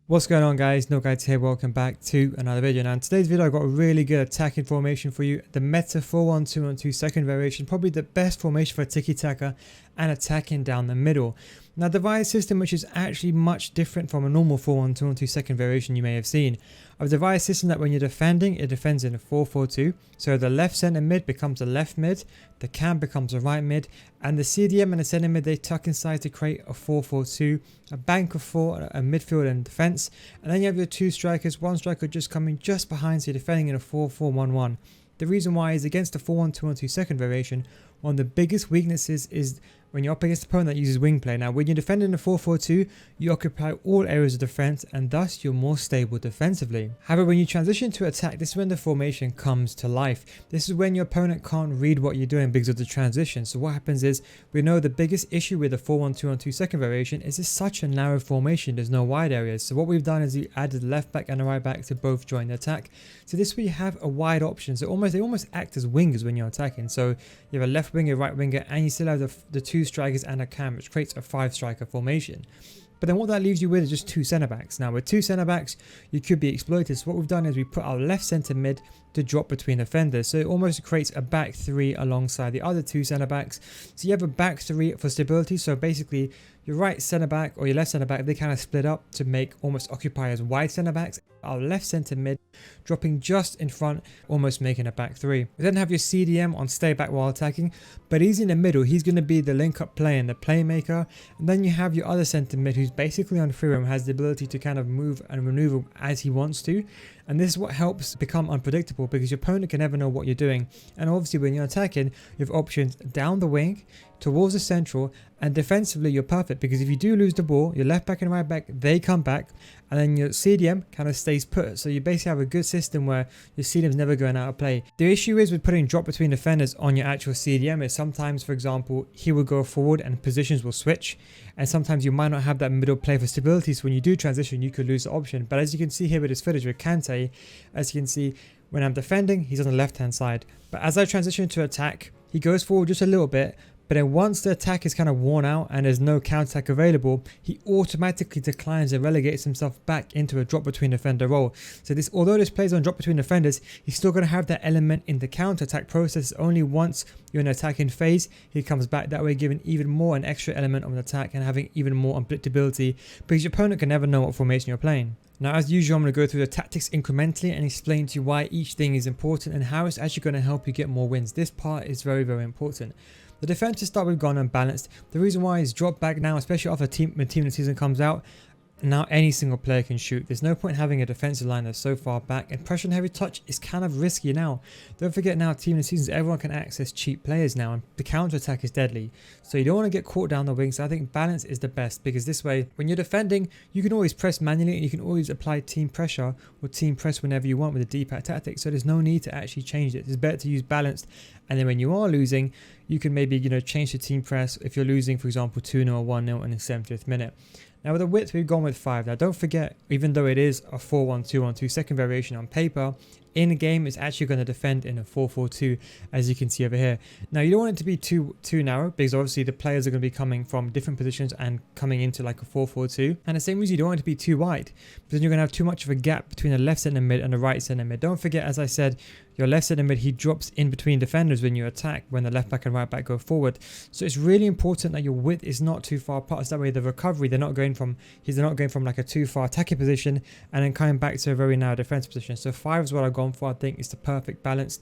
What's going on, guys? NealGuides here. Welcome back to another video. Now in today's video I've got a really good attacking formation for you. The meta 4-1-2-1-2 second variation, probably the best formation for tiki-taka and attacking down the middle. Now the device system, which is actually much different from a normal 4-1-2-1-2 second variation you may have seen. A device system that when you're defending, it defends in a 4-4-2. So the left center mid becomes a left mid, the cam becomes a right mid, and the CDM and the center mid, they tuck inside to create a 4-4-2, a bank of 4, a midfield and defense. And then you have your two strikers, one striker just coming just behind, so you're defending in a 4-4-1-1. The reason why is against the 4-1-2-1-2 second variation, one of the biggest weaknesses is when you're up against an opponent that uses wing play. Now when you're defending a 4-4-2, you occupy all areas of defense and thus you're more stable defensively. However, when you transition to attack, this is when the formation comes to life. This is when your opponent can't read what you're doing because of the transition. So what happens is, we know the biggest issue with the 4-1-2-1-2 second variation is it's such a narrow formation, there's no wide areas. So what we've done is we added the left back and the right back to both join the attack. So this way you have a wide option. So they almost act as wingers when you're attacking. So you have a left winger, right winger, and you still have the two strikers and a cam, which creates a 5-striker formation. But then what that leaves you with is just two centre backs. Now with two centre backs, you could be exploited. So what we've done is we put our left centre mid to drop between defenders. So it almost creates a back three alongside the other two centre backs. So you have a back three for stability. So basically your right centre back or your left centre back, they kind of split up to make almost occupy as wide centre backs. Our left centre mid dropping just in front, almost making a back three. We then have your CDM on stay back while attacking, but he's in the middle. He's going to be the link up player and the playmaker. And then you have your other centre mid who's basically on free roam, has the ability to kind of move and maneuver as he wants to. And this is what helps become unpredictable because your opponent can never know what you're doing. And obviously when you're attacking, you have options down the wing, towards the central, and defensively you're perfect because if you do lose the ball, your left back and right back, they come back, and then your CDM kind of stays put. So you basically have a good system where your CDM's never going out of play. The issue is with putting drop between defenders on your actual CDM is sometimes, for example, he will go forward and positions will switch, and sometimes you might not have that middle play for stability. So when you do transition, you could lose the option. But as you can see here with this footage with Kante, as you can see, when I'm defending, he's on the left hand side. But as I transition to attack, he goes forward just a little bit. But then once the attack is kind of worn out and there's no counter-attack available, he automatically declines and relegates himself back into a drop between defender role. So this, although this plays on drop between defenders, he's still going to have that element in the counter-attack process. Only once you're in an attacking phase, he comes back, that way giving even more an extra element of an attack and having even more unpredictability because your opponent can never know what formation you're playing. Now as usual, I'm going to go through the tactics incrementally and explain to you why each thing is important and how it's actually going to help you get more wins. This part is very, very important. The defensive start we've gone unbalanced. The reason why is drop back now, especially after when team of the season comes out. Now any single player can shoot. There's no point having a defensive line that's so far back, and pressure and heavy touch is kind of risky now. Don't forget now, team of the seasons, everyone can access cheap players now, and the counter attack is deadly. So you don't want to get caught down the wing. So I think balance is the best because this way, when you're defending, you can always press manually and you can always apply team pressure or team press whenever you want with a D-pad tactic. So there's no need to actually change it. It's better to use balanced. And then when you are losing, you can maybe, change the team press if you're losing, for example, 2-0 or 1-0 in the 70th minute. Now with the width, we've gone with 5. Now don't forget, even though it is a 4-1-2-1-2 second variation on paper, in the game it's actually going to defend in a 4-4-2, as you can see over here. Now you don't want it to be too narrow because obviously the players are going to be coming from different positions and coming into like a 4-4-2. And the same reason you don't want it to be too wide because then you're going to have too much of a gap between the left centre mid and the right centre mid. Don't forget, as I said, your left centre mid, he drops in between defenders when you attack, when the left back and right back go forward. So it's really important that your width is not too far apart. So that way the recovery, they're not going from like a too far attacking position and then coming back to a very narrow defensive position. So 5 is what I've gone for. I think it's the perfect balance.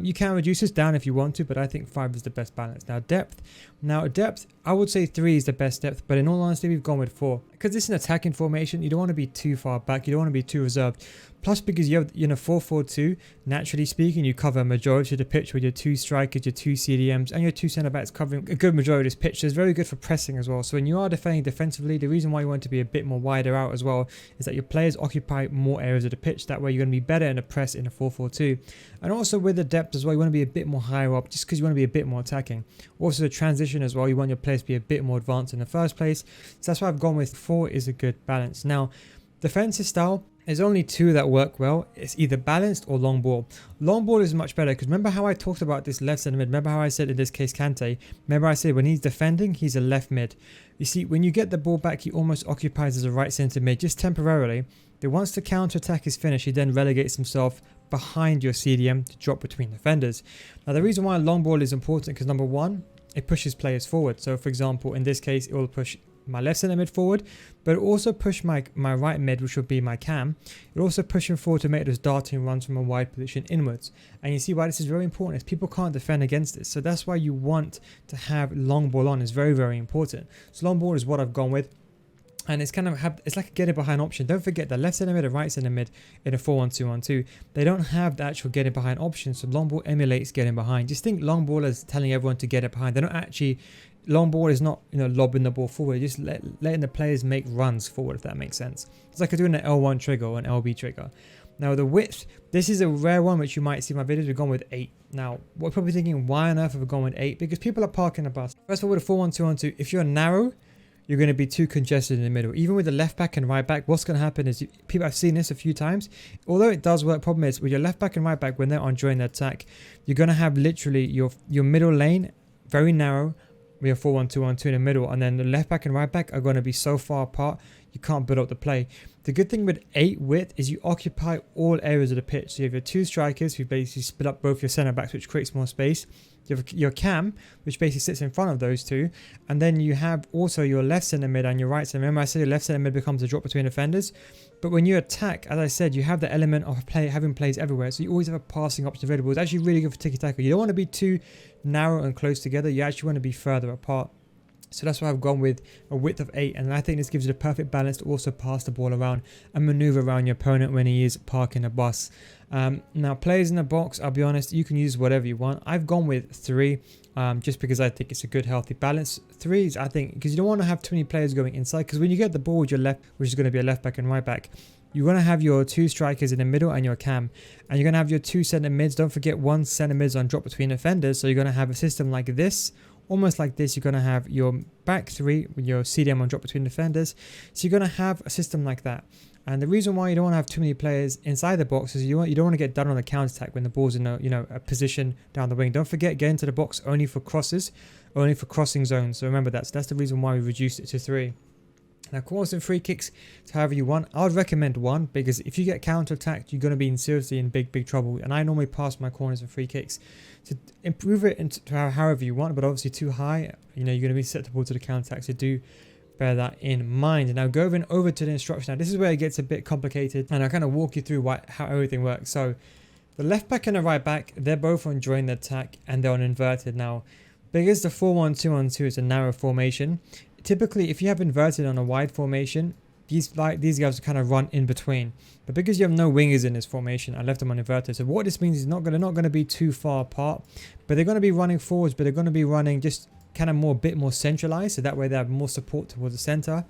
You can reduce this down if you want to, but I think 5 is the best balance. Now depth, I would say 3 is the best depth, but in all honesty, we've gone with 4 because this is an attacking formation. You don't want to be too far back. You don't want to be too reserved. Plus, because you have 4-4-2, naturally speaking, you cover a majority of the pitch with your 2 strikers, your 2 CDMs, and your 2 centre backs covering a good majority of this pitch. So it's very good for pressing as well. So when you are defending defensively, the reason why you want to be a bit more wider out as well is that your players occupy more areas of the pitch. That way you're going to be better in a press in a 4-4-2. And also with the depth as well, you want to be a bit more higher up just because you want to be a bit more attacking. Also the transition as well, you want your players to be a bit more advanced in the first place. So that's why I've gone with 4 is a good balance. Now, defensive style, There's only two that work well. It's either balanced or long ball. Long ball is much better because remember how I talked about this left centre mid? Remember how I said in this case Kante? Remember I said when he's defending, he's a left mid. You see, when you get the ball back, he almost occupies as a right centre mid just temporarily. But once the counter attack is finished, he then relegates himself behind your CDM to drop between defenders. Now the reason why long ball is important because number one, it pushes players forward. So for example, in this case, it will push my left centre mid forward, but also push my right mid, which would be my cam. It'll also push him forward to make those darting runs from a wide position inwards. And you see why this is very important is people can't defend against this. So that's why you want to have long ball on. Is very, very important. So long ball is what I've gone with. And it's kind of it's like a get it behind option. Don't forget the left centre mid and right centre mid in a 4-1-2-1-2. They don't have the actual get it behind option. So long ball emulates getting behind. Just think long ball is telling everyone to get it behind. They don't actually. Long ball is not, lobbing the ball forward, just letting the players make runs forward, if that makes sense. It's like doing an L1 trigger or an LB trigger. Now the width, this is a rare one which you might see in my videos. We've gone with 8. Now, we're probably thinking, why on earth have we gone with 8? Because people are parking the bus. First of all, with a 4-1-2-1-2, if you're narrow, you're going to be too congested in the middle. Even with the left back and right back, what's going to happen is, people, I've seen this a few times, although it does work, problem is with your left back and right back, when they're on during the attack, you're going to have literally your middle lane very narrow. We have 4-1-2-1-2 in the middle, and then the left back and right back are going to be so far apart you can't build up the play. The good thing with 8 width is you occupy all areas of the pitch. So you have your 2 strikers who basically split up both your centre backs, which creates more space. You have your cam, which basically sits in front of those two, and then you have also your left centre mid and your right centre. Remember I said your left centre mid becomes a drop between defenders, but when you attack, as I said, you have the element of having plays everywhere, so you always have a passing option available. It's actually really good for tiki-taka. You don't want to be too narrow and close together. You actually want to be further apart. So that's why I've gone with a width of 8, and I think this gives you the perfect balance to also pass the ball around and maneuver around your opponent when he is parking a bus. Now players in the box, I'll be honest, you can use whatever you want. I've gone with 3 just because I think it's a good healthy balance. 3s, I think, because you don't want to have too many players going inside, because when you get the ball with your left, which is going to be a left back and right back, you're going to have your 2 strikers in the middle and your cam, and you're going to have your 2 centre mids. Don't forget 1 centre mids on drop between defenders, so you're going to have a system like this. Almost like this, you're going to have your back 3 with your CDM on drop between defenders. So you're going to have a system like that. And the reason why you don't want to have too many players inside the box is you don't want to get done on a counter attack when the ball's in a position down the wing. Don't forget, get into the box only for crosses, only for crossing zones. So remember that. So that's the reason why we reduced it to 3. Now, corners and free kicks, it's however you want. I would recommend 1 because if you get counter-attacked, you're going to be seriously in big trouble. And I normally pass my corners and free kicks. To improve it into however you want, but obviously too high, you're going to be susceptible to the counter-attack. So do bear that in mind. Now, going over to the instruction. Now, this is where it gets a bit complicated, and I'll kind of walk you through how everything works. So the left back and the right back, they're both on during the attack, and they're on inverted. Now, because the 4-1-2-1-2 is a narrow formation, typically, if you have inverted on a wide formation, these guys kind of run in between. But because you have no wingers in this formation, I left them on inverted. So what this means is they're not going to be too far apart, but they're going to be running forwards, but they're going to be running just kind of a bit more centralized. So that way they have more support towards the center.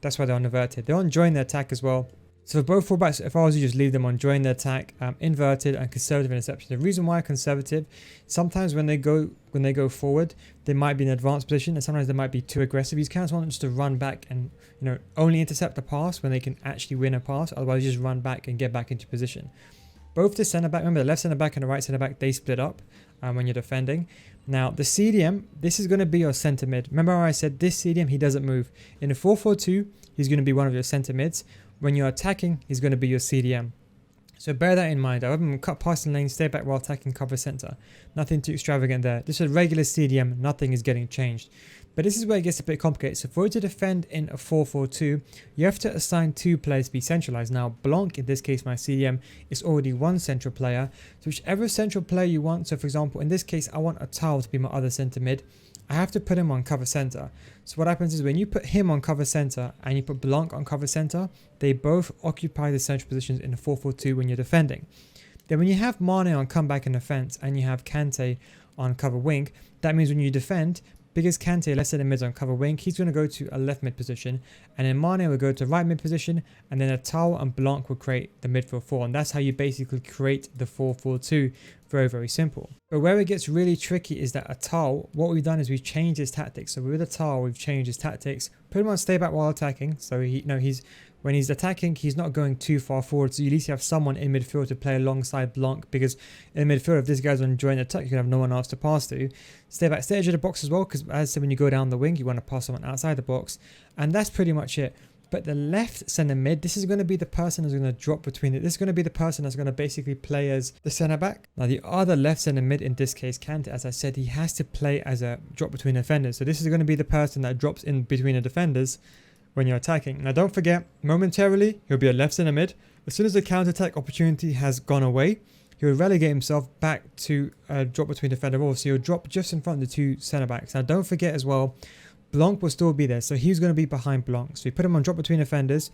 That's why they're on inverted. They're on during the attack as well. So for both fullbacks, if I was to just leave them on during the attack, inverted and conservative interception. The reason why conservative, sometimes when they go forward, they might be in an advanced position, and sometimes they might be too aggressive. You kind of want them just to run back and only intercept the pass when they can actually win a pass. Otherwise, just run back and get back into position. Both the centre back, remember the left centre back and the right centre back, they split up when you're defending. Now the CDM, this is going to be your centre mid. Remember how I said this CDM, he doesn't move. In a 4-4-2, he's going to be one of your centre mids. When you're attacking, he's going to be your CDM. So bear that in mind. I have him cut passing lane, stay back while attacking, cover center. Nothing too extravagant there. This is a regular CDM, nothing is getting changed. But this is where it gets a bit complicated. So for you to defend in a 4-4-2, you have to assign 2 players to be centralized. Now Blanc, in this case my CDM, is already 1 central player. So whichever central player you want, so for example, in this case, I want a Towel to be my other center mid. I have to put him on cover center. So what happens is when you put him on cover center and you put Blanc on cover center, they both occupy the central positions in a 4-4-2 when you're defending. Then when you have Mane on comeback and defense and you have Kante on cover wing, that means when you defend, because Kante, left centre mid on cover wing, he's going to go to a left mid position, and then Mane will go to right mid position, and then a Towel and Blanc will create the midfield 4, and that's how you basically create the 4-4-2. Very, very simple. But where it gets really tricky is that a Towel, what we've done is we've changed his tactics. So with a Towel, we've changed his tactics, put him on stay back while attacking, so when he's attacking, he's not going too far forward, so you at least have someone in midfield to play alongside Blanc, because in midfield, if this guy's enjoying the attack, you can have no one else to pass to. Stay back, stay edge of the box as well, because as I said, when you go down the wing, you want to pass someone outside the box, and that's pretty much it. But the left centre mid, this is going to be the person who's going to drop between it. This is going to be the person that's going to basically play as the centre back. Now the other left centre mid, in this case Kante, as I said, he has to play as a drop between defenders. So this is going to be the person that drops in between the defenders when you're attacking. Now don't forget, momentarily he'll be a left centre mid. As soon as the counter-attack opportunity has gone away, he will relegate himself back to a drop between defender role. So he'll drop just in front of the two centre backs. Now don't forget as well, Blanc will still be there, so he's going to be behind Blanc. So we put him on drop between defenders.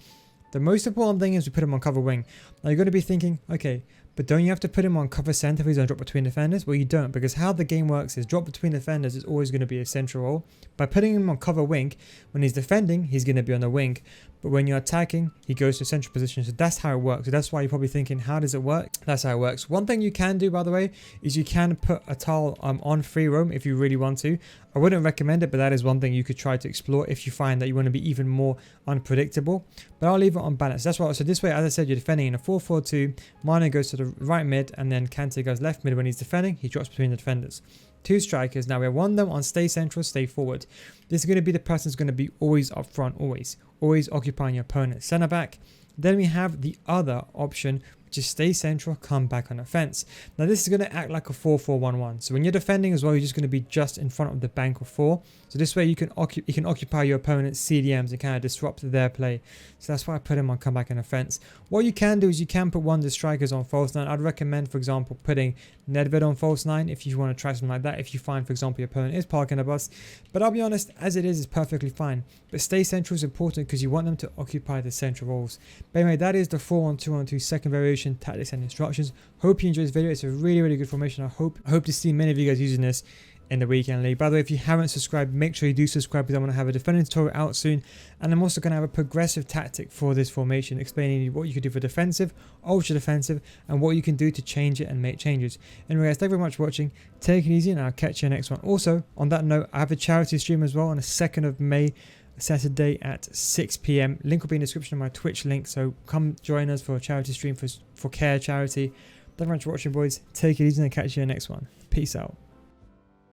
The most important thing is we put him on cover wing. Now you're going to be thinking, okay, but don't you have to put him on cover centre if he's on drop between defenders? Well, you don't, because how the game works is drop between defenders is always going to be a central role. By putting him on cover wing, when he's defending, he's going to be on the wing. But when you're attacking, he goes to central position. So that's how it works. So that's why you're probably thinking, how does it work? That's how it works. One thing you can do, by the way, is you can put a tile on free roam if you really want to. I wouldn't recommend it, but that is one thing you could try to explore if you find that you want to be even more unpredictable. But I'll leave it on balance. That's why. So this way, as I said, you're defending in a 4-4-2. Mane goes to the right mid, and then Kante goes left mid. When he's defending, he drops between the defenders. Two strikers. Now we have one of them on stay central, stay forward. This is going to be the person who's going to be always up front, always occupying your opponent. Centre back. Then we have the other option, which is stay central, come back on offense. Now this is going to act like a 4-4-1-1. So when you're defending as well, you're just going to be just in front of the bank of 4. So this way you can occupy your opponent's CDMs and kind of disrupt their play. So that's why I put him on come back on offense. What you can do is you can put one of the strikers on false 9. I'd recommend, for example, putting Nedved on false 9 if you want to try something like that. If you find, for example, your opponent is parking a bus. But I'll be honest, as it is perfectly fine. But stay central is important because you want them to occupy the central roles. But anyway, that is the 4-1-2-1-2 second variation tactics and instructions. Hope you enjoyed this video. It's a really good formation. I hope to see many of you guys using this in the weekend league. By the way, if you haven't subscribed, make sure you do subscribe, because I'm going to have a defending tutorial out soon, and I'm also going to have a progressive tactic for this formation, explaining what you can do for defensive, ultra defensive, and what you can do to change it and make changes. Anyway guys, thank you very much for watching. Take it easy, and I'll catch you next one. Also, on that note, I have a charity stream as well on the 2nd of May, Saturday at 6 PM. Link will be in the description of my Twitch link, so come join us for a charity stream for care charity. Thank you very much for watching, boys. Take it easy, and I'll catch you in the next one. Peace out.